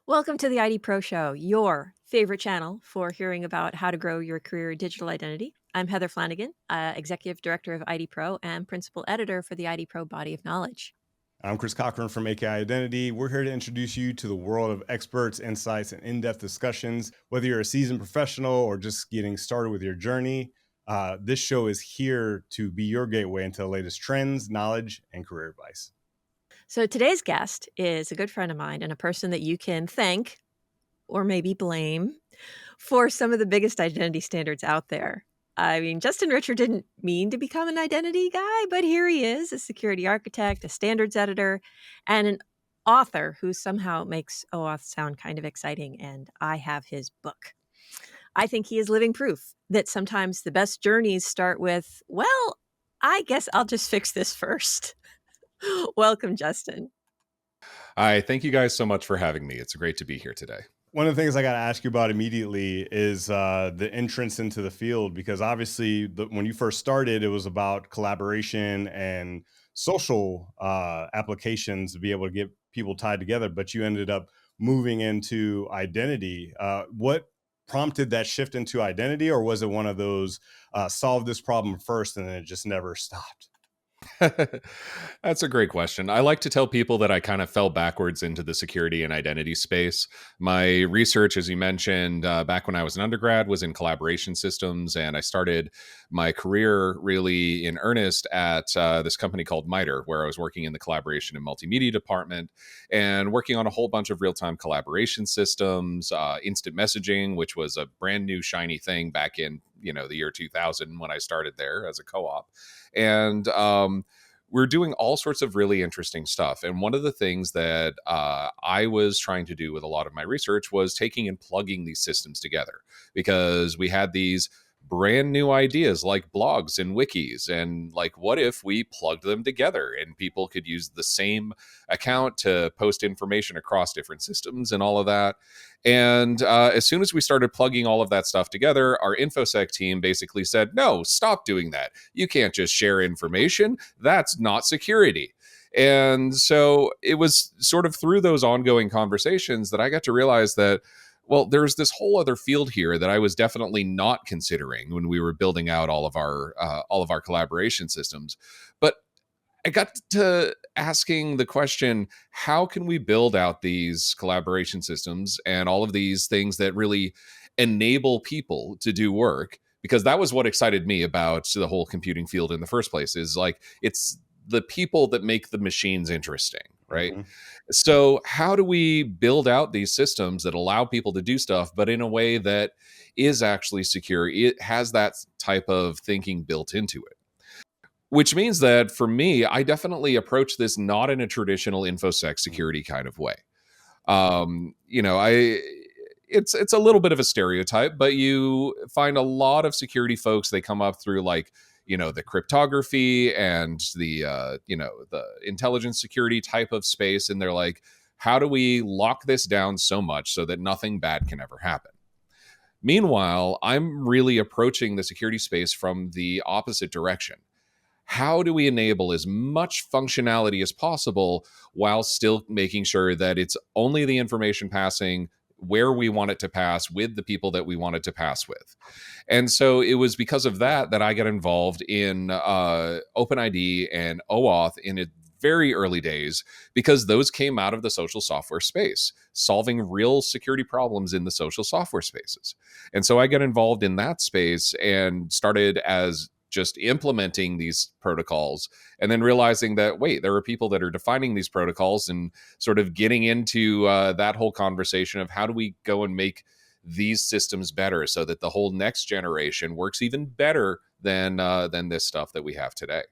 Welcome to the IDPro Show, your favorite channel for hearing about how to grow your career in digital identity. I'm Heather Flanagan, Executive Director of IDPro and Principal Editor for the IDPro Body of Knowledge. I'm Chris Cochran from AKI Identity. We're here to introduce you to the world of experts, insights, and in-depth discussions. Whether you're a seasoned professional or just getting started with your journey, this show is here to be your gateway into the latest trends, knowledge, and career advice. So today's guest is a good friend of mine and a person that you can thank or maybe blame for some of the biggest identity standards out there. I mean, Justin Richard didn't mean to become an identity guy, but here he is, a security architect, a standards editor, and an author who somehow makes OAuth sound kind of exciting, and I have his book. I think he is living proof that sometimes the best journeys start with, well, I guess I'll just fix this first. Welcome, Justin. Hi, thank you guys so much for having me. It's great to be here today. One of the things I got to ask you about immediately is the entrance into the field, because obviously when you first started, it was about collaboration and social applications to be able to get people tied together, but you ended up moving into identity. What prompted that shift into identity, or was it one of those solve this problem first and then it just never stopped? That's a great question. I like to tell people that I kind of fell backwards into the security and identity space. My research, as you mentioned, back when I was an undergrad, was in collaboration systems, and I started my career really in earnest at this company called MITRE, where I was working in the collaboration and multimedia department and working on a whole bunch of real-time collaboration systems, instant messaging, which was a brand new shiny thing back in the year 2000 when I started there as a co-op. And we're doing all sorts of really interesting stuff. And one of the things that I was trying to do with a lot of my research was taking and plugging these systems together, because we had these brand new ideas like blogs and wikis, and like, what if we plugged them together and people could use the same account to post information across different systems and all of that. And as soon as we started plugging all of that stuff together, our InfoSec team basically said, no, stop doing that. You can't just share information. That's not security. And so it was sort of through those ongoing conversations that I got to realize that, well, there's this whole other field here that I was definitely not considering when we were building out all of our collaboration systems. But I got to asking the question, how can we build out these collaboration systems and all of these things that really enable people to do work? Because that was what excited me about the whole computing field in the first place, is like, it's the people that make the machines interesting, right? Mm-hmm. So how do we build out these systems that allow people to do stuff, but in a way that is actually secure? It has that type of thinking built into it. Which means that for me, I definitely approach this not in a traditional InfoSec security kind of way. It's a little bit of a stereotype, but you find a lot of security folks, they come up through like, the cryptography and the intelligence security type of space. And they're like, how do we lock this down so much so that nothing bad can ever happen? Meanwhile, I'm really approaching the security space from the opposite direction. How do we enable as much functionality as possible while still making sure that it's only the information passing where we want it to pass with the people that we want it to pass with? And so it was because of that I got involved in OpenID and OAuth in its very early days, because those came out of the social software space, solving real security problems in the social software spaces. And so I got involved in that space and started as just implementing these protocols, and then realizing that, wait, there are people that are defining these protocols, and sort of getting into that whole conversation of how do we go and make these systems better so that the whole next generation works even better than this stuff that we have today.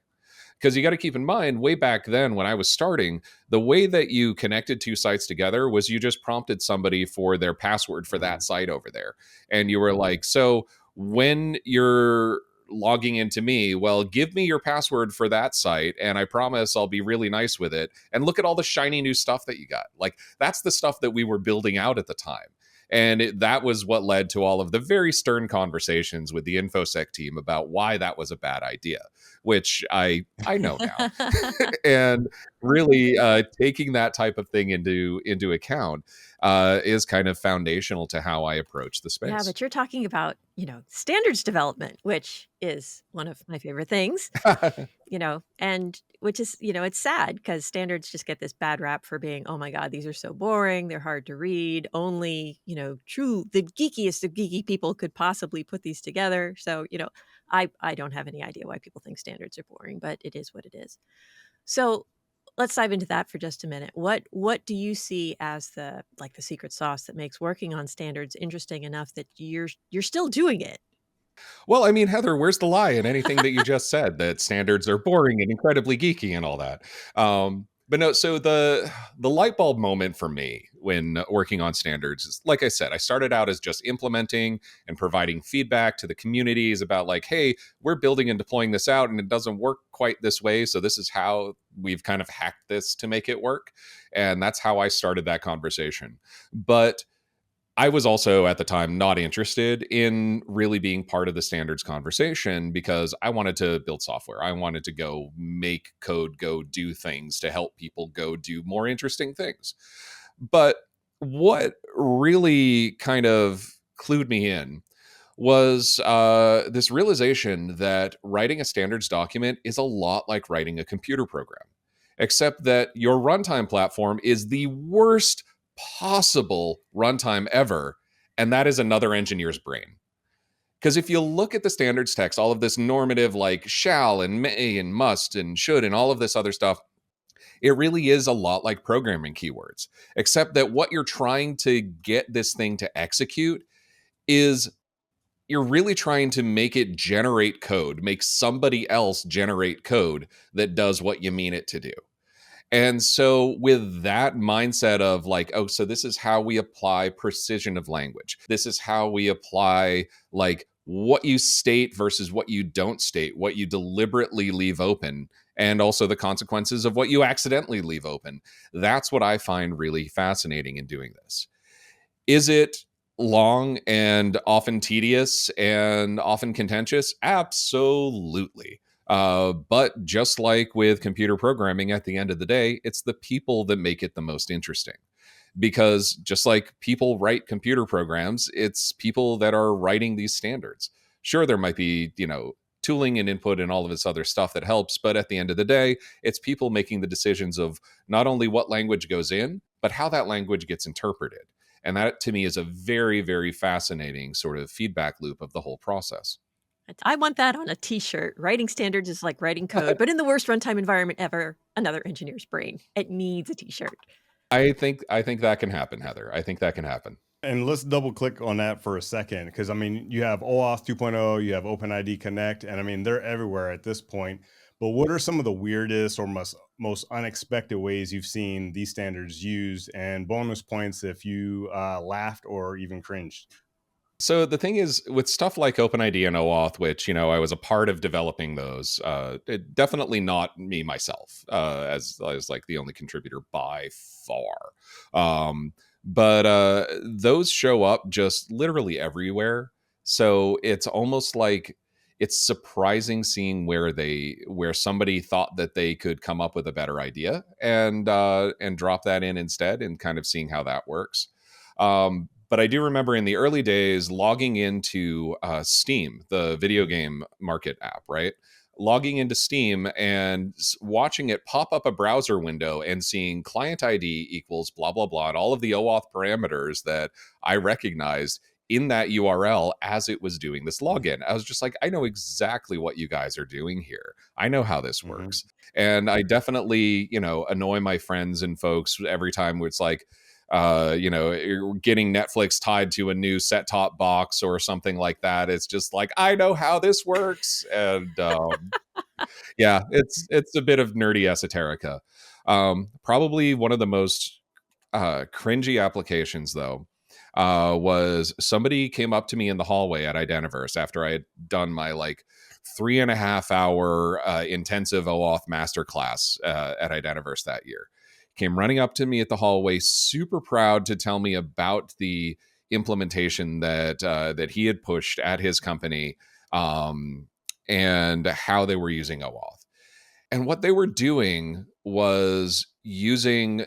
Because you got to keep in mind, way back then when I was starting, the way that you connected two sites together was you just prompted somebody for their password for that site over there. And you were like, so when you're logging into me, well, give me your password for that site, and I promise I'll be really nice with it. And look at all the shiny new stuff that you got. Like, that's the stuff that we were building out at the time. And that was what led to all of the very stern conversations with the InfoSec team about why that was a bad idea. which I know now. And really taking that type of thing into account is kind of foundational to how I approach the Yeah, space. but you're talking about, standards development, which is one of my favorite things, and which is, it's sad because standards just get this bad rap for being, oh my God, these are so boring. They're hard to read. Only, the geekiest of geeky people could possibly put these together. So, I don't have any idea why people think standards are boring, but it is what it is. So let's dive into that for just a minute. What do you see as the secret sauce that makes working on standards interesting enough that you're still doing it? Well, I mean, Heather, where's the lie in anything that you just said that standards are boring and incredibly geeky and all that? But no, so the light bulb moment for me when working on standards is, like I said, I started out as just implementing and providing feedback to the communities about like, hey, we're building and deploying this out and it doesn't work quite this way. So this is how we've kind of hacked this to make it work. And that's how I started that conversation. But I was also at the time not interested in really being part of the standards conversation because I wanted to build software. I wanted to go make code, go do things to help people go do more interesting things. But what really kind of clued me in was this realization that writing a standards document is a lot like writing a computer program, except that your runtime platform is the worst possible runtime ever. And that is another engineer's brain. Because if you look at the standards text, all of this normative like shall and may and must and should and all of this other stuff, it really is a lot like programming keywords, except that what you're trying to get this thing to execute is you're really trying to make it generate code, make somebody else generate code that does what you mean it to do. And so, with that mindset of like, oh, so this is how we apply precision of language. This is how we apply like what you state versus what you don't state, what you deliberately leave open, and also the consequences of what you accidentally leave open. That's what I find really fascinating in doing this. Is it long and often tedious and often contentious? Absolutely. But just like with computer programming, at the end of the day, it's the people that make it the most interesting. Because just like people write computer programs, it's people that are writing these standards. Sure, there might be, tooling and input and all of this other stuff that helps. But at the end of the day, it's people making the decisions of not only what language goes in, but how that language gets interpreted. And that to me is a very, very fascinating sort of feedback loop of the whole process. I want that on a t-shirt. Writing standards is like writing code, but in the worst runtime environment ever, another engineer's brain. It needs a t-shirt. I think that can happen, Heather. I think that can happen. And let's double click on that for a second, because I mean, you have OAuth 2.0, you have OpenID Connect, and I mean, they're everywhere at this point. But what are some of the weirdest or most unexpected ways you've seen these standards used, and bonus points if you laughed or even cringed? So the thing is, with stuff like OpenID and OAuth, which I was a part of developing those, definitely not me myself, as like the only contributor by far. But those show up just literally everywhere. So it's almost like it's surprising seeing where somebody thought that they could come up with a better idea and drop that in instead, and kind of seeing how that works. But I do remember in the early days logging into Steam, the video game market app, right? Logging into Steam and watching it pop up a browser window and seeing client ID equals blah, blah, blah, and all of the OAuth parameters that I recognized in that URL as it was doing this login. I was just like, I know exactly what you guys are doing here. I know how this Mm-hmm. works. And I definitely, annoy my friends and folks every time where it's like, getting Netflix tied to a new set-top box or something like that. It's just like, I know how this works. And yeah, it's a bit of nerdy esoterica. Probably one of the most cringy applications, though, was somebody came up to me in the hallway at Identiverse after I had done my like 3.5 hour intensive OAuth masterclass at Identiverse that year. Came running up to me at the hallway, super proud to tell me about the implementation that he had pushed at his company, and how they were using OAuth. And what they were doing was using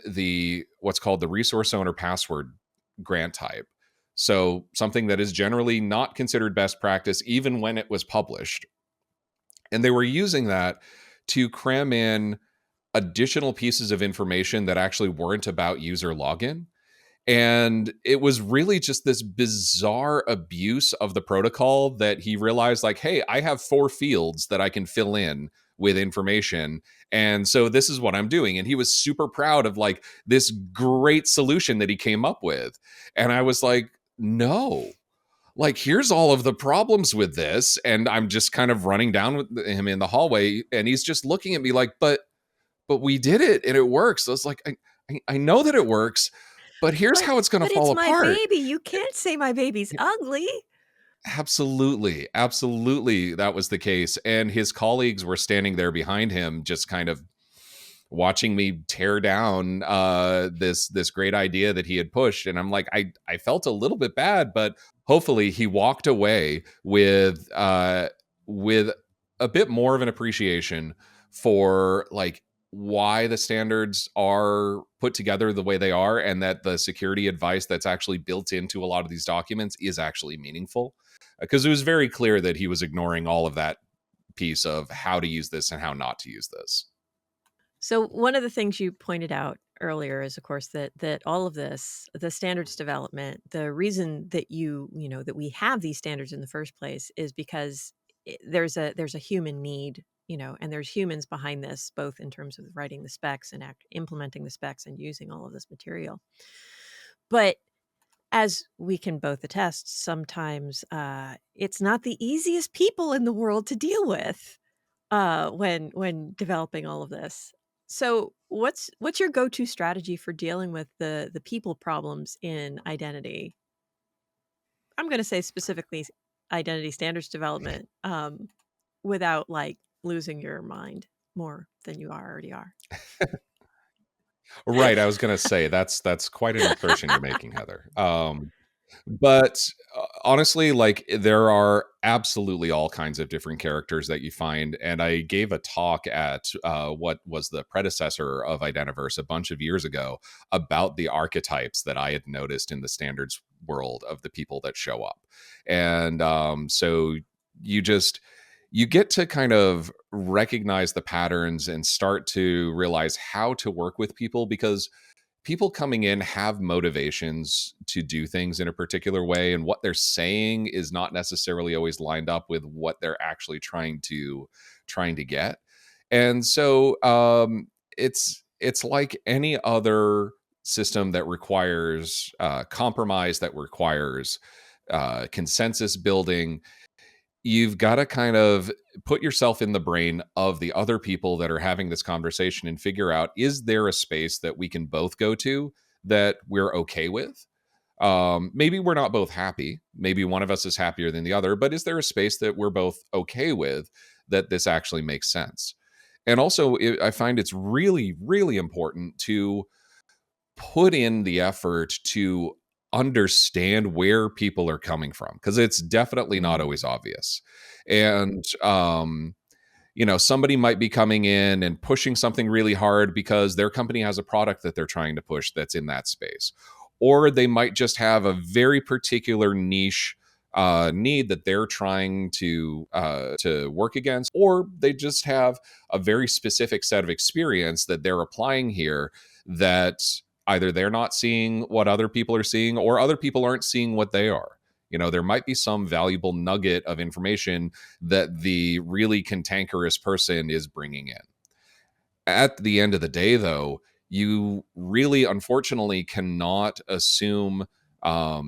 what's called the resource owner password grant type. So something that is generally not considered best practice, even when it was published. And they were using that to cram in additional pieces of information that actually weren't about user login. And it was really just this bizarre abuse of the protocol that he realized, like, hey, I have 4 fields that I can fill in with information. And so this is what I'm doing. And he was super proud of like this great solution that he came up with. And I was like, no, like, here's all of the problems with this. And I'm just kind of running down with him in the hallway. And he's just looking at me like, but we did it and it works. So I was like, I know that it works, but here's how it's going to But fall it's my apart. baby. You can't say my baby's ugly. Absolutely. Absolutely. That was the case. And his colleagues were standing there behind him, just kind of watching me tear down this great idea that he had pushed. And I'm like, I felt a little bit bad, but hopefully he walked away with a bit more of an appreciation for like why the standards are put together the way they are, and that the security advice that's actually built into a lot of these documents is actually meaningful. Because it was very clear that he was ignoring all of that piece of how to use this and how not to use this. So one of the things you pointed out earlier is, of course, that all of this, the standards development, the reason that that we have these standards in the first place is because there's a human need, and there's humans behind this, both in terms of writing the specs and implementing the specs and using all of this material. But as we can both attest, sometimes it's not the easiest people in the world to deal with when developing all of this. So what's your go-to strategy for dealing with the people problems in identity? I'm going to say specifically identity standards development, without like losing your mind more than you already are. Right. I was going to say that's quite an assertion you're making, Heather. But honestly, like there are absolutely all kinds of different characters that you find. And I gave a talk at what was the predecessor of Identiverse a bunch of years ago about the archetypes that I had noticed in the standards world of the people that show up. And so you get to kind of recognize the patterns and start to realize how to work with people, because people coming in have motivations to do things in a particular way, and what they're saying is not necessarily always lined up with what they're actually trying to get. And so it's like any other system that requires compromise, that requires consensus building. You've got to kind of put yourself in the brain of the other people that are having this conversation and figure out, is there a space that we can both go to that we're okay with? Maybe we're not both happy. Maybe one of us is happier than the other, but is there a space that we're both okay with, that this actually makes sense? And also, I find it's really, really important to put in the effort to understand where people are coming from, because it's definitely not always obvious. And somebody might be coming in and pushing something really hard because their company has a product that they're trying to push that's in that space, or they might just have a very particular niche need that they're trying to work against, or they just have a very specific set of experience that they're applying here, that either they're not seeing what other people are seeing, or other people aren't seeing what they are. There might be some valuable nugget of information that the really cantankerous person is bringing in. At the end of the day, though, you really, unfortunately, cannot assume a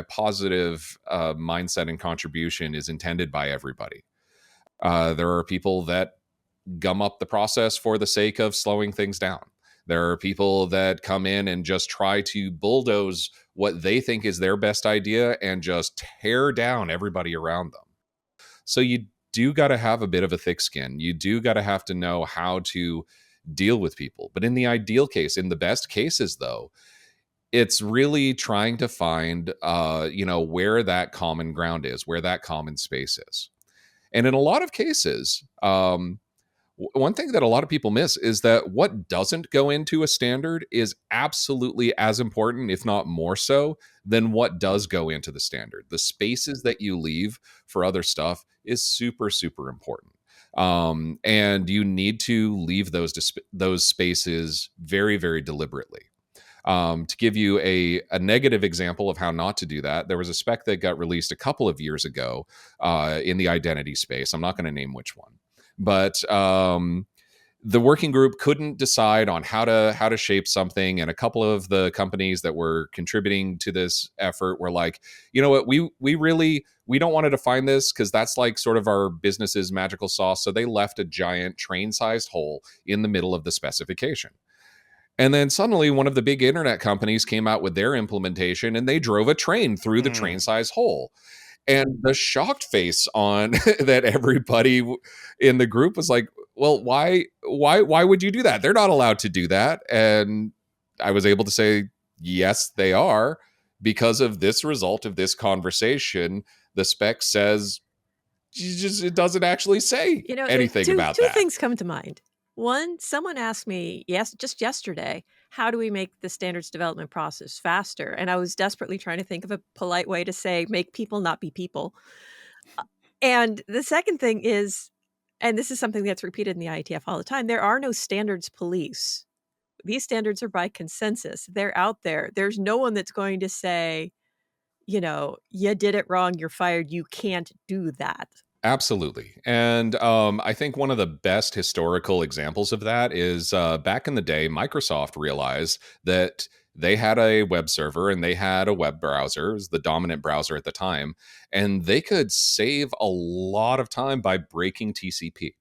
positive mindset and contribution is intended by everybody. There are people that gum up the process for the sake of slowing things down. There are people that come in and just try to bulldoze what they think is their best idea and just tear down everybody around them. So you do got to have a bit of a thick skin. You do got to have to know how to deal with people. But in the ideal case, in the best cases, though, It's really trying to find, where that common ground is, where that common space is. And in a lot of cases, one thing that a lot of people miss is that what doesn't go into a standard is absolutely as important, if not more so, than what does go into the standard. The spaces that you leave for other stuff is super, super important. And you need to leave those spaces very, very deliberately. To give you a negative example of how not to do that, there was a spec that got released a couple of years ago in the identity space. I'm not going to name which one, but the working group couldn't decide on how to shape something, and a couple of the companies that were contributing to this effort were like, you know what, we don't want to define this because that's like sort of our business's magical sauce. So they left a giant train-sized hole in the middle of the specification. And then suddenly one of the big internet companies came out with their implementation and they drove a train through the train size hole. And the shocked face on that everybody in the group was like, well, why would you do that? They're not allowed to do that. And I was able to say, yes, they are, because of this result of this conversation. The spec says it doesn't actually say anything about two that. things come to mind. One, someone asked me, just yesterday, how do we make the standards development process faster? And I was desperately trying to think of a polite way to say, make people not be people. And the second thing is, and this is something that's repeated in the IETF all the time, there are no standards police. These standards are by consensus. They're out there. There's no one that's going to say, you did it wrong, you're fired, you can't do that. Absolutely. And I think one of the best historical examples of that is back in the day, Microsoft realized that they had a web server and they had a web browser. It was the dominant browser at the time. And they could save a lot of time by breaking TCP.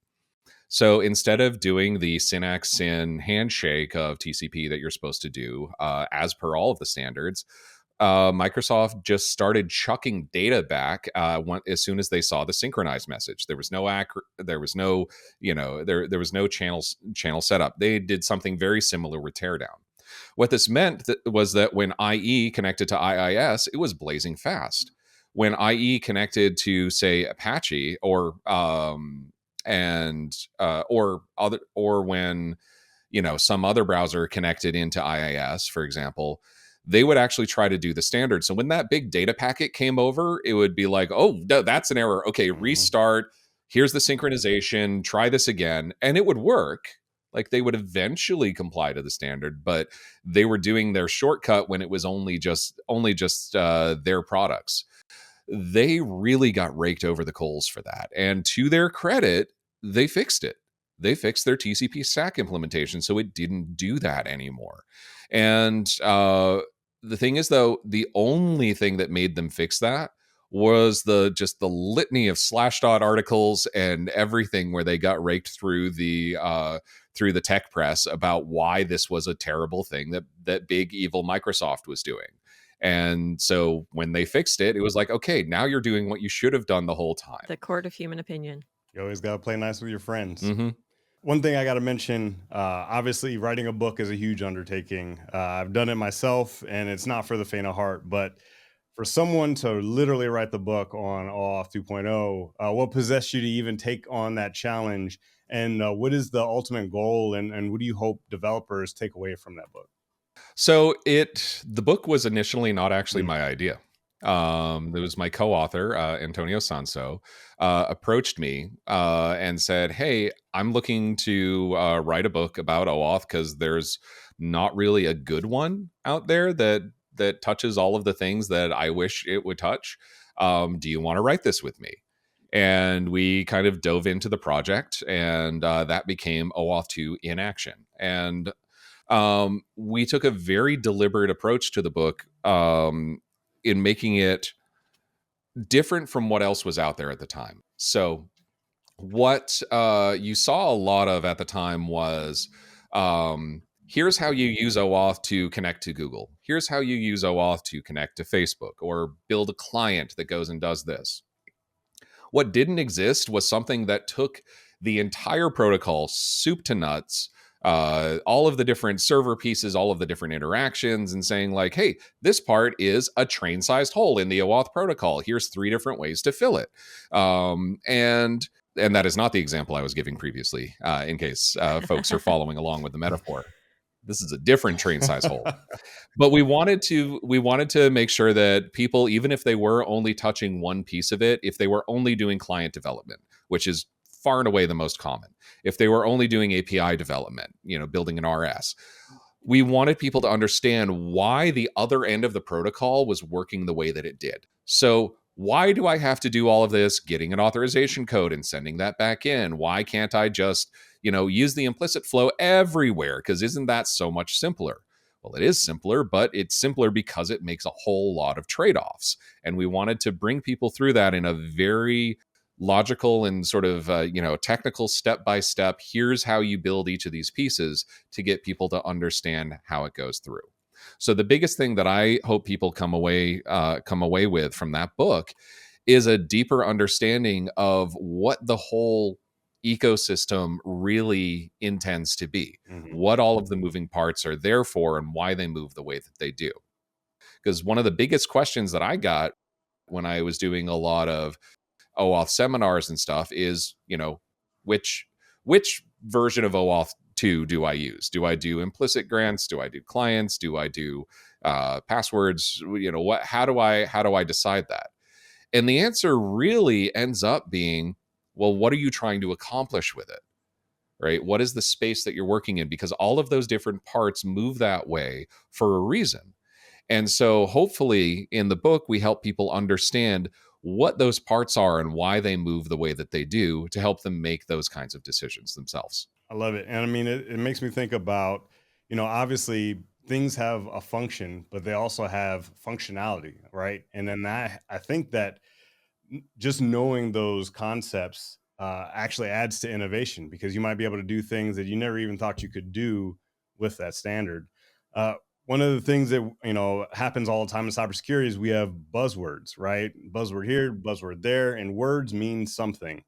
So instead of doing the syntax syn handshake of TCP that you're supposed to do as per all of the standards, Microsoft just started chucking data back as soon as they saw the synchronized message. There was no there was no, there was no channel setup. They did something very similar with teardown. What this meant was that when IE connected to IIS, it was blazing fast. When IE connected to, say, Apache or when some other browser connected into IIS, for example, they would actually try to do the standard. So when that big data packet came over, it would be like, oh, that's an error. Okay, restart. Here's the synchronization. Try this again. And it would work. Like they would eventually comply to the standard, but they were doing their shortcut when it was only just their products. They really got raked over the coals for that. And to their credit, they fixed it. They fixed their TCP stack implementation so it didn't do that anymore. And the thing is, though, the only thing that made them fix that was the litany of Slashdot articles and everything where they got raked through the tech press about why this was a terrible thing that big evil Microsoft was doing. And so when they fixed it, it was like, okay, now you're doing what you should have done the whole time. The court of human opinion. You always got to play nice with your friends. Mm-hmm. One thing I got to mention, obviously writing a book is a huge undertaking. I've done it myself and it's not for the faint of heart, but for someone to literally write the book on OAuth 2.0, what possessed you to even take on that challenge? And what is the ultimate goal and what do you hope developers take away from that book? So the book was initially not actually my idea. It was my co-author, Antonio Sanso, approached me and said, hey, I'm looking to write a book about OAuth because there's not really a good one out there that touches all of the things that I wish it would touch. Do you want to write this with me? And we kind of dove into the project, and that became OAuth 2 in action. And we took a very deliberate approach to the book in making it different from what else was out there at the time. So what you saw a lot of at the time was here's how you use OAuth to connect to Google. Here's how you use OAuth to connect to Facebook or build a client that goes and does this. What didn't exist was something that took the entire protocol soup to nuts, all of the different server pieces, all of the different interactions, and saying like, hey, this part is a train-sized hole in the OAuth protocol. Here's 3 different ways to fill it. And that is not the example I was giving previously, in case folks are following along with the metaphor. This is a different train-sized hole. But we wanted to make sure that people, even if they were only touching one piece of it, if they were only doing client development, which is far and away the most common, if they were only doing API development, building an RS, we wanted people to understand why the other end of the protocol was working the way that it did. So why do I have to do all of this, getting an authorization code and sending that back in? Why can't I just, use the implicit flow everywhere? Because isn't that so much simpler? Well, it is simpler, but it's simpler because it makes a whole lot of trade-offs. And we wanted to bring people through that in a very logical and sort of technical step-by-step. Here's how you build each of these pieces to get people to understand how it goes through. So the biggest thing that I hope people come away with from that book is a deeper understanding of what the whole ecosystem really intends to be, what all of the moving parts are there for, and why they move the way that they do. Because one of the biggest questions that I got when I was doing a lot of OAuth seminars and stuff is, which version of OAuth 2 do I use? Do I do implicit grants? Do I do clients? Do I do passwords? How do I decide that? And the answer really ends up being, well, what are you trying to accomplish with it? Right? What is the space that you're working in? Because all of those different parts move that way for a reason. And so hopefully in the book, we help people understand what those parts are and why they move the way that they do to help them make those kinds of decisions themselves. I love it. And I mean, it makes me think about, obviously things have a function, but they also have functionality, right? And then I think that just knowing those concepts actually adds to innovation, because you might be able to do things that you never even thought you could do with that standard. Uh, One of the things that happens all the time in cybersecurity is we have buzzwords, right? Buzzword here, buzzword there, and words mean something.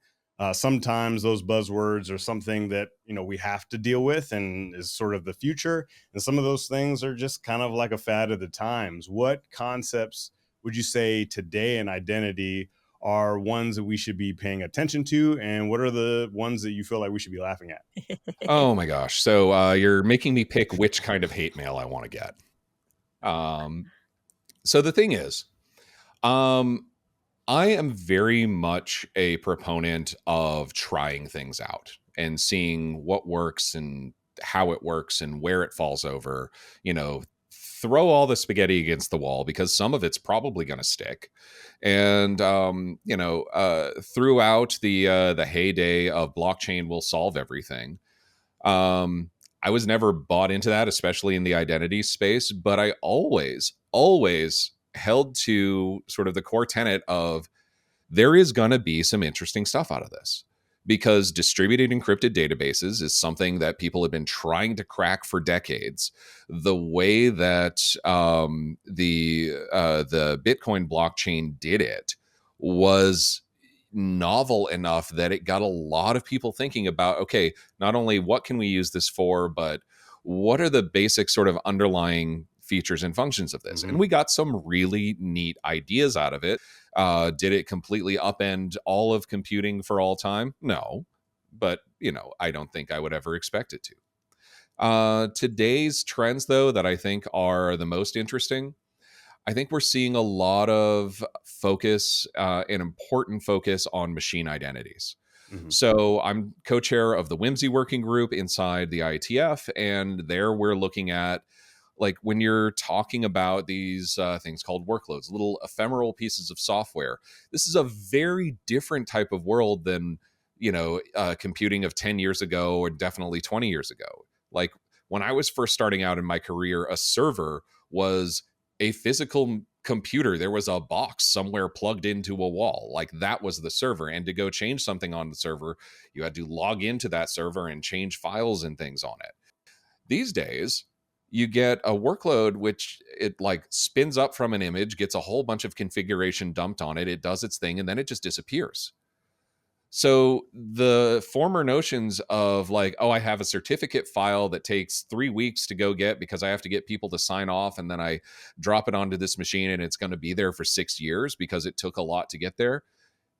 Sometimes those buzzwords are something that we have to deal with and is sort of the future, and some of those things are just kind of like a fad of the times. What concepts would you say today in identity are ones that we should be paying attention to, and what are the ones that you feel like we should be laughing at? Oh my gosh. So you're making me pick which kind of hate mail I want to get. So the thing is, I am very much a proponent of trying things out and seeing what works and how it works and where it falls over. Throw all the spaghetti against the wall, because some of it's probably going to stick. And throughout the heyday of blockchain will solve everything, I was never bought into that, especially in the identity space. But I always held to sort of the core tenet of, there is going to be some interesting stuff out of this, because distributed encrypted databases is something that people have been trying to crack for decades. The way that the Bitcoin blockchain did it was novel enough that it got a lot of people thinking about, okay, not only what can we use this for, but what are the basic sort of underlying features and functions of this? And we got some really neat ideas out of it. Did it completely upend all of computing for all time? No, but I don't think I would ever expect it to. Today's trends, though, that I think are the most interesting, I think we're seeing a lot of focus, an important focus on machine identities. So I'm co-chair of the Whimsy working group inside the IETF, and there we're looking at, like, when you're talking about these things called workloads, little ephemeral pieces of software, this is a very different type of world than computing of 10 years ago, or definitely 20 years ago. Like, when I was first starting out in my career, a server was a physical computer. There was a box somewhere plugged into a wall. Like, that was the server. And to go change something on the server, you had to log into that server and change files and things on it. These days, you get a workload which it like spins up from an image, gets a whole bunch of configuration dumped on it, it does its thing, and then it just disappears. So the former notions of like, oh, I have a certificate file that takes 3 weeks to go get because I have to get people to sign off, and then I drop it onto this machine and it's going to be there for 6 years because it took a lot to get there.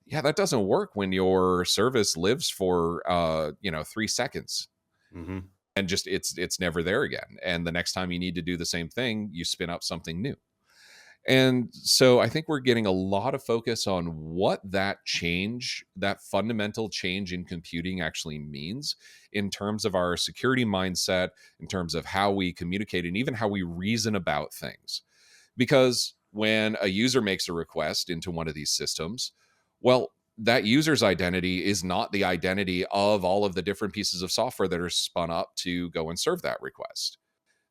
Yeah, that doesn't work when your service lives for 3 seconds, Mm-hmm. and just it's never there again. And the next time you need to do the same thing, you spin up something new. And so I think we're getting a lot of focus on what that change, that fundamental change in computing actually means in terms of our security mindset, in terms of how we communicate, and even how we reason about things. Because when a user makes a request into one of these systems, well, that user's identity is not the identity of all of the different pieces of software that are spun up to go and serve that request.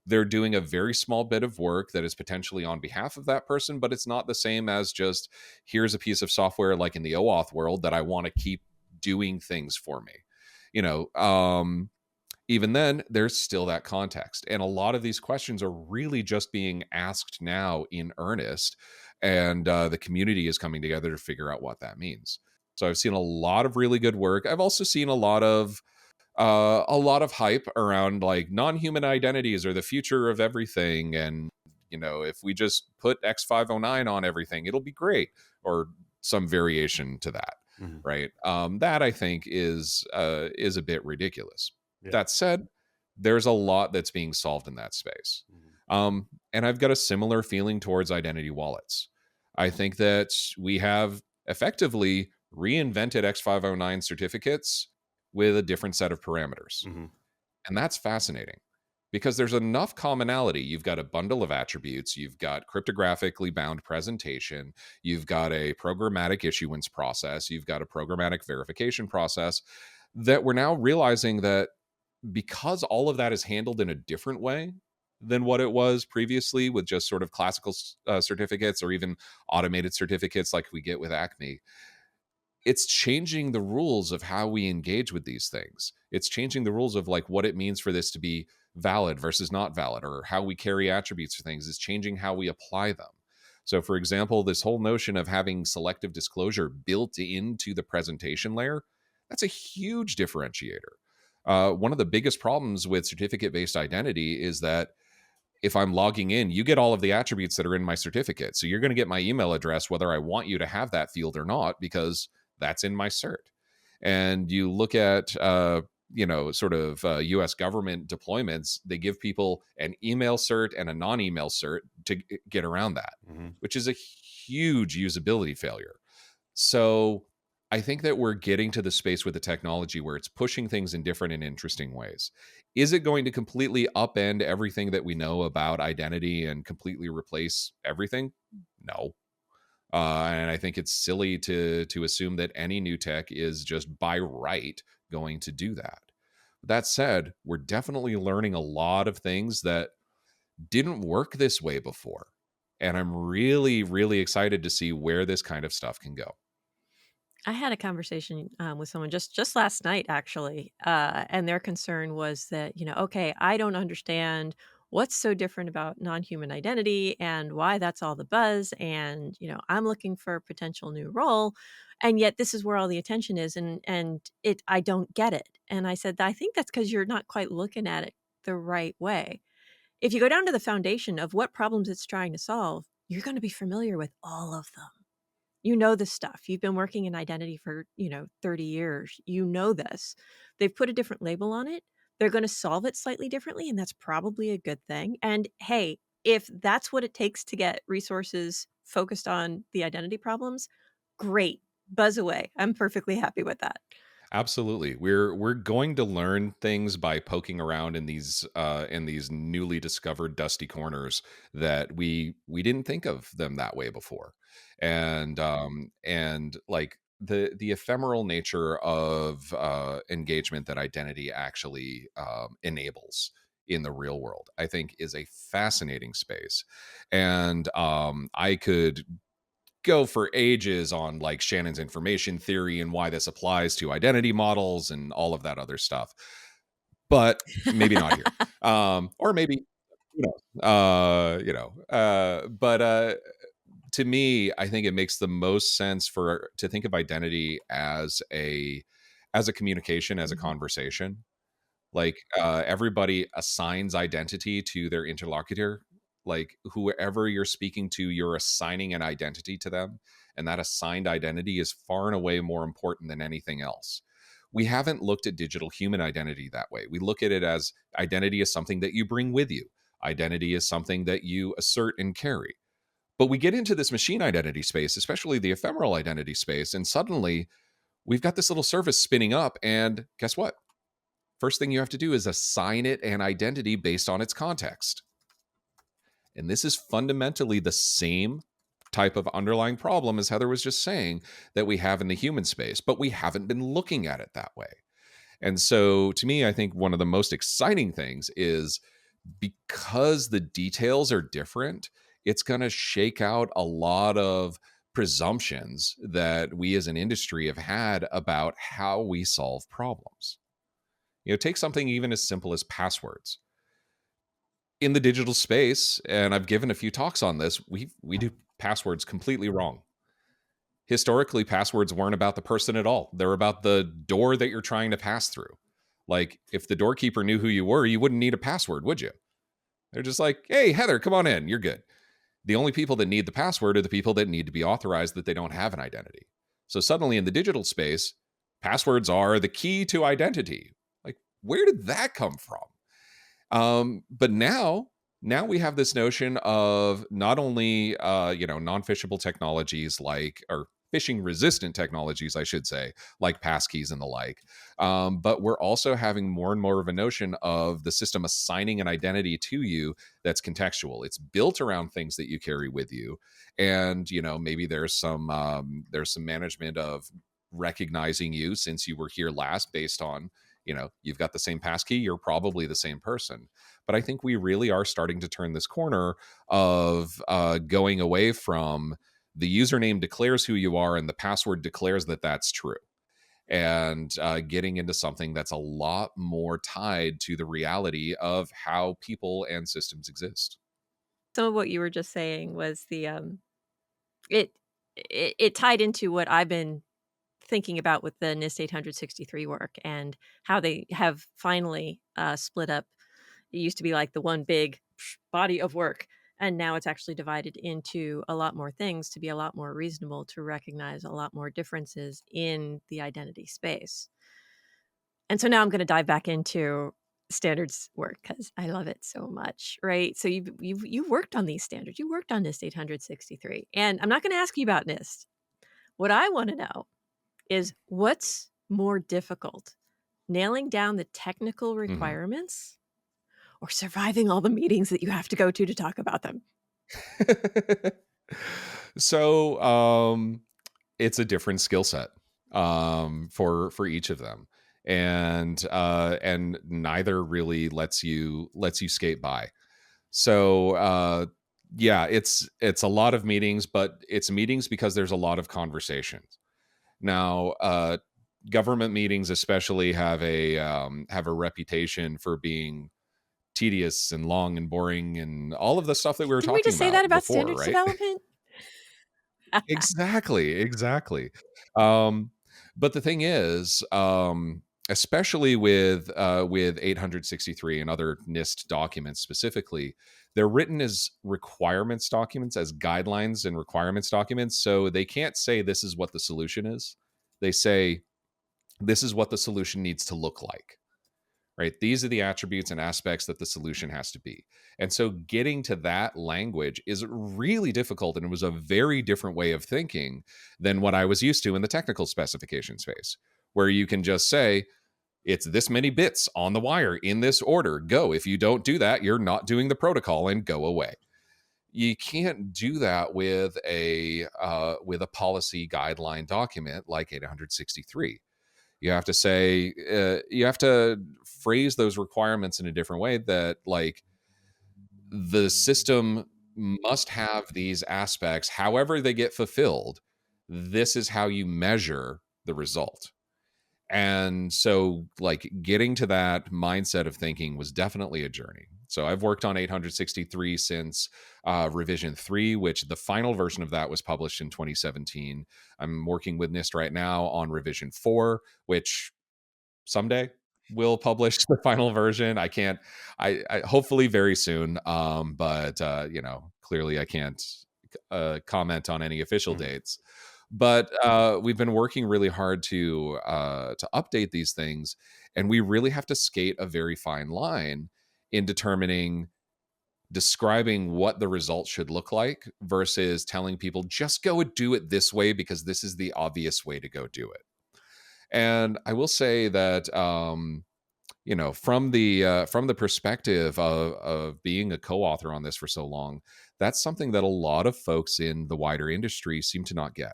They're doing a very small bit of work that is potentially on behalf of that person, but it's not the same as just here's a piece of software like in the OAuth world that I want to keep doing things for me. You know, even then, there's still that context. And a lot of these questions are really just being asked now in earnest. And the community is coming together to figure out what that means. So I've seen a lot of really good work. I've also seen a lot of hype around like non-human identities are the future of everything, and if we just put X509 on everything, it'll be great, or some variation to that. Mm-hmm. Right? That I think is a bit ridiculous. Yeah. That said, there's a lot that's being solved in that space. Mm-hmm. And I've got a similar feeling towards identity wallets. I think that we have effectively reinvented X509 certificates with a different set of parameters. Mm-hmm. And that's fascinating because there's enough commonality. You've got a bundle of attributes, you've got cryptographically bound presentation, you've got a programmatic issuance process, you've got a programmatic verification process, that we're now realizing that because all of that is handled in a different way than what it was previously with just sort of classical certificates or even automated certificates like we get with Acme, it's changing the rules of how we engage with these things. It's changing the rules of like what it means for this to be valid versus not valid, or how we carry attributes for things. It's changing how we apply them. So, for example, this whole notion of having selective disclosure built into the presentation layer, that's a huge differentiator. One of the biggest problems with certificate-based identity is that if I'm logging in, you get all of the attributes that are in my certificate. So you're going to get my email address, whether I want you to have that field or not, because that's in my cert. And you look at, US government deployments, they give people an email cert and a non-email cert to get around that, Mm-hmm. which is a huge usability failure. So I think that we're getting to the space with the technology where it's pushing things in different and interesting ways. Is it going to completely upend everything that we know about identity and completely replace everything? No. And I think it's silly to assume that any new tech is just by right going to do that. That said, we're definitely learning a lot of things that didn't work this way before. And I'm really, really excited to see where this kind of stuff can go. I had a conversation with someone just last night, actually, and their concern was that, okay, I don't understand what's so different about non-human identity and why that's all the buzz, and I'm looking for a potential new role, and yet this is where all the attention is, and I don't get it. And I said, I think that's because you're not quite looking at it the right way. If you go down to the foundation of what problems it's trying to solve, you're going to be familiar with all of them. You know this stuff. You've been working in identity for, 30 years. You know this. They've put a different label on it. They're going to solve it slightly differently, and that's probably a good thing. And hey, if that's what it takes to get resources focused on the identity problems, great. Buzz away. I'm perfectly happy with that. Absolutely. We're going to learn things by poking around in these newly discovered dusty corners that we didn't think of them that way before. And like the ephemeral nature of engagement that identity actually enables in the real world, I think is a fascinating space. And I could go for ages on like Shannon's information theory and why this applies to identity models and all of that other stuff. But maybe not here. Or maybe, who knows? But to me, I think it makes the most sense to think of identity as a communication, as a Mhm. conversation. Like everybody assigns identity to their interlocutor. Like whoever you're speaking to, you're assigning an identity to them, and that assigned identity is far and away more important than anything else. We haven't looked at digital human identity that way. We look at it as identity is something that you bring with you. Identity is something that you assert and carry. But we get into this machine identity space, especially the ephemeral identity space, and suddenly we've got this little service spinning up. And guess what? First thing you have to do is assign it an identity based on its context. And this is fundamentally the same type of underlying problem as Heather was just saying that we have in the human space, but we haven't been looking at it that way. And so to me, I think one of the most exciting things is because the details are different, it's going to shake out a lot of presumptions that we as an industry have had about how we solve problems. Take something even as simple as passwords. In the digital space, and I've given a few talks on this, we do passwords completely wrong. Historically, passwords weren't about the person at all. They're about the door that you're trying to pass through. Like if the doorkeeper knew who you were, you wouldn't need a password, would you? They're just like, hey, Heather, come on in. You're good. The only people that need the password are the people that need to be authorized that they don't have an identity. So suddenly in the digital space, passwords are the key to identity. Like, where did that come from? But now we have this notion of not only non-phishable technologies like or phishing resistant technologies, I should say, like passkeys and the like. But we're also having more and more of a notion of the system assigning an identity to you that's contextual. It's built around things that you carry with you, and maybe there's some management of recognizing you since you were here last based on you've got the same passkey, you're probably the same person. But I think we really are starting to turn this corner of going away from the username declares who you are and the password declares that that's true, and getting into something that's a lot more tied to the reality of how people and systems exist. Some of what you were just saying was it it tied into what I've been thinking about with the NIST 863 work and how they have finally, split up. It used to be like the one big body of work, and now it's actually divided into a lot more things to be a lot more reasonable to recognize a lot more differences in the identity space. And so now I'm gonna dive back into standards work because I love it so much, right? So you've worked on these standards. You worked on NIST 863, and I'm not gonna ask you about NIST. What I wanna know is what's more difficult, nailing down the technical Mhm. requirements or surviving all the meetings that you have to go to talk about them? So it's a different skill set for each of them, and neither really lets you skate by. So yeah, it's a lot of meetings, but it's meetings because there's a lot of conversations. Now, government meetings especially have a reputation for being tedious and long and boring and all of the stuff that we were Didn't we talking just say that about about before, standards right? development? Exactly, exactly. Um, but the thing is, especially with 863 and other NIST documents specifically, they're written as requirements documents, as guidelines and requirements documents. So they can't say this is what the solution is. They say this is what the solution needs to look like, right? These are the attributes and aspects that the solution has to be. And so getting to that language is really difficult. And it was a very different way of thinking than what I was used to in the technical specification space, where you can just say, it's this many bits on the wire in this order. Go. If you don't do that, you're not doing the protocol and go away. You can't do that with a policy guideline document like 863. You have to say you have to phrase those requirements in a different way, that like the system must have these aspects, however they get fulfilled, this is how you measure the result. And so, like, getting to that mindset of thinking was definitely a journey. So I've worked on 863 since revision 3, which the final version of that was published in 2017. I'm working with NIST right now on revision 4, which someday will publish the final version. I can't, I hopefully very soon. But clearly I can't comment on any official Mhm. dates. But we've been working really hard to update these things, and we really have to skate a very fine line in describing what the results should look like versus telling people just go and do it this way because this is the obvious way to go do it. And I will say that from the perspective of being a co-author on this for so long, that's something that a lot of folks in the wider industry seem to not get.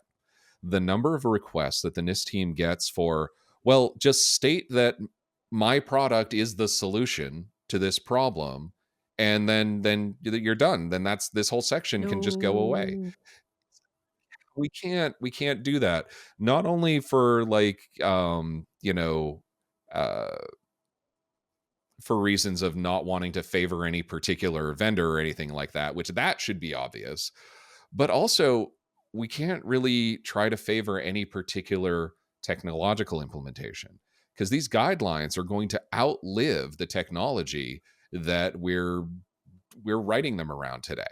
The number of requests that the NIST team gets for, well, just state that my product is the solution to this problem, and then you're done. Then that's this whole section can just go away. No. We can't do that. Not only for uh for reasons of not wanting to favor any particular vendor or anything like that, which that should be obvious. But also, we can't really try to favor any particular technological implementation because these guidelines are going to outlive the technology that we're writing them around today.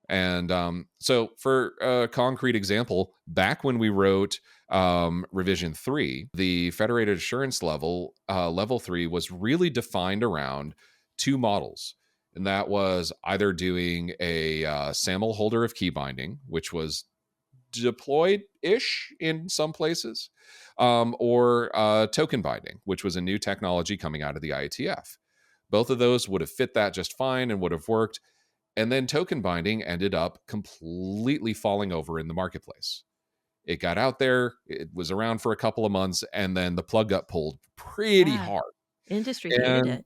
And so, for a concrete example, back when we wrote revision 3, the federated assurance level 3, was really defined around two models. And that was either doing a SAML holder of key binding, which was deployed ish in some places, or token binding, which was a new technology coming out of the IETF. Both of those would have fit that just fine and would have worked. And then token binding ended up completely falling over in the marketplace. It got out there, it was around for a couple of months, and then the plug got pulled pretty Yeah. hard. Industry hated And it.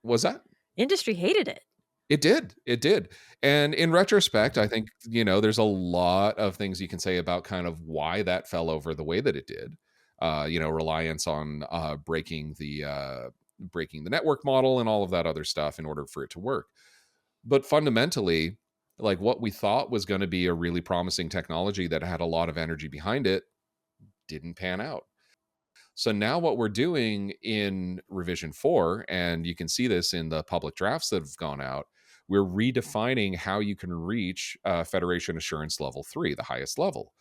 was that? Industry hated it. It did. It did. And in retrospect, I think, there's a lot of things you can say about kind of why that fell over the way that it did. Reliance on breaking the network model and all of that other stuff in order for it to work. But fundamentally, like, what we thought was going to be a really promising technology that had a lot of energy behind it didn't pan out. So now what we're doing in revision 4, and you can see this in the public drafts that have gone out, we're redefining how you can reach Federation Assurance Level 3, the highest level.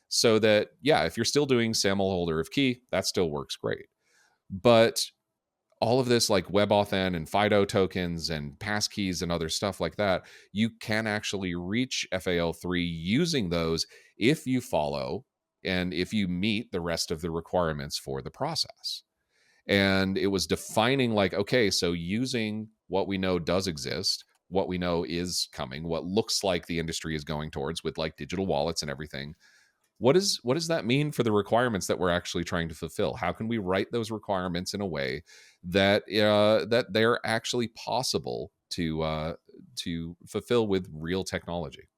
So that, yeah, if you're still doing SAML holder of key, that still works great. But all of this, like WebAuthn and FIDO tokens and passkeys and other stuff like that, you can actually reach FAL3 using those if you follow and if you meet the rest of the requirements for the process. And it was defining, like, okay, so using what we know does exist, what we know is coming, what looks like the industry is going towards with like digital wallets and everything. What does that mean for the requirements that we're actually trying to fulfill? How can we write those requirements in a way that that they're actually possible to fulfill with real technology?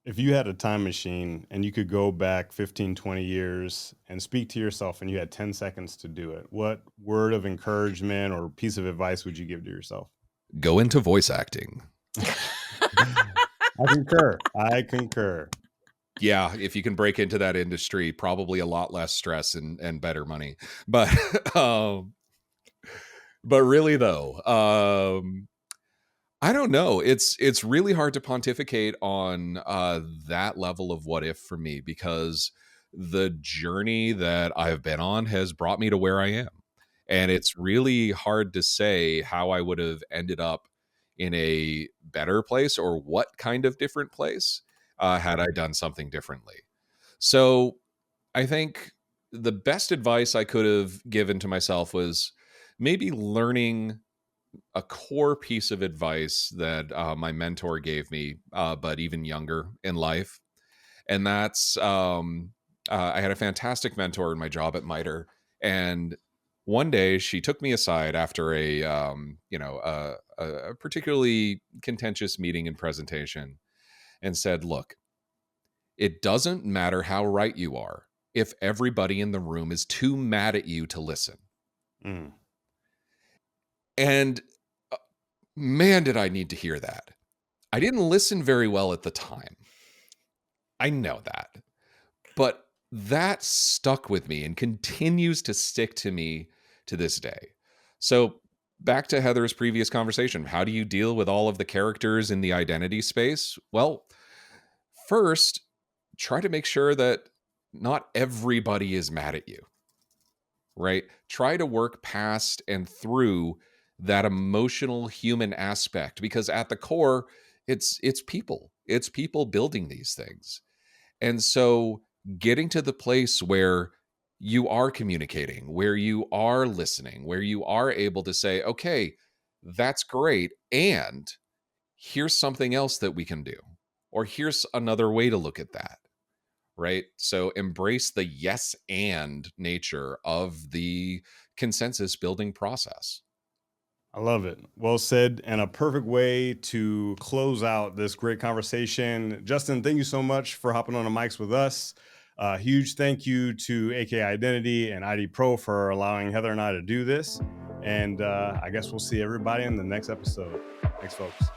If you had a time machine and you could go back 15, 20 years and speak to yourself and you had 10 seconds to do it, what word of encouragement or piece of advice would you give to yourself? Go into voice acting. I concur. I concur. Yeah, if you can break into that industry, probably a lot less stress and better money. But but really though, I don't know. It's really hard to pontificate on that level of what if for me, because the journey that I've been on has brought me to where I am. And it's really hard to say how I would have ended up in a better place or what kind of different place had I done something differently. So I think the best advice I could have given to myself was maybe learning a core piece of advice that my mentor gave me, but even younger in life. And that's I had a fantastic mentor in my job at MITRE. And one day she took me aside after a particularly contentious meeting and presentation and said, look, it doesn't matter how right you are. if everybody in the room is too mad at you to listen. Mm. And man, did I need to hear that. I didn't listen very well at the time. I know that. But that stuck with me and continues to stick to me to this day. So back to Heather's previous conversation, how do you deal with all of the characters in the identity space? Well, first, try to make sure that not everybody is mad at you, right? Try to work past and through that emotional human aspect, because at the core, it's people. It's people building these things. And so getting to the place where you are communicating, where you are listening, where you are able to say, okay, that's great. And here's something else that we can do, or here's another way to look at that. Right. So embrace the yes and nature of the consensus building process. I love it. Well said, and a perfect way to close out this great conversation. Justin, thank you so much for hopping on the mics with us. Huge thank you to AK Identity and IDPro for allowing Heather and I to do this. And I guess we'll see everybody in the next episode. Thanks, folks.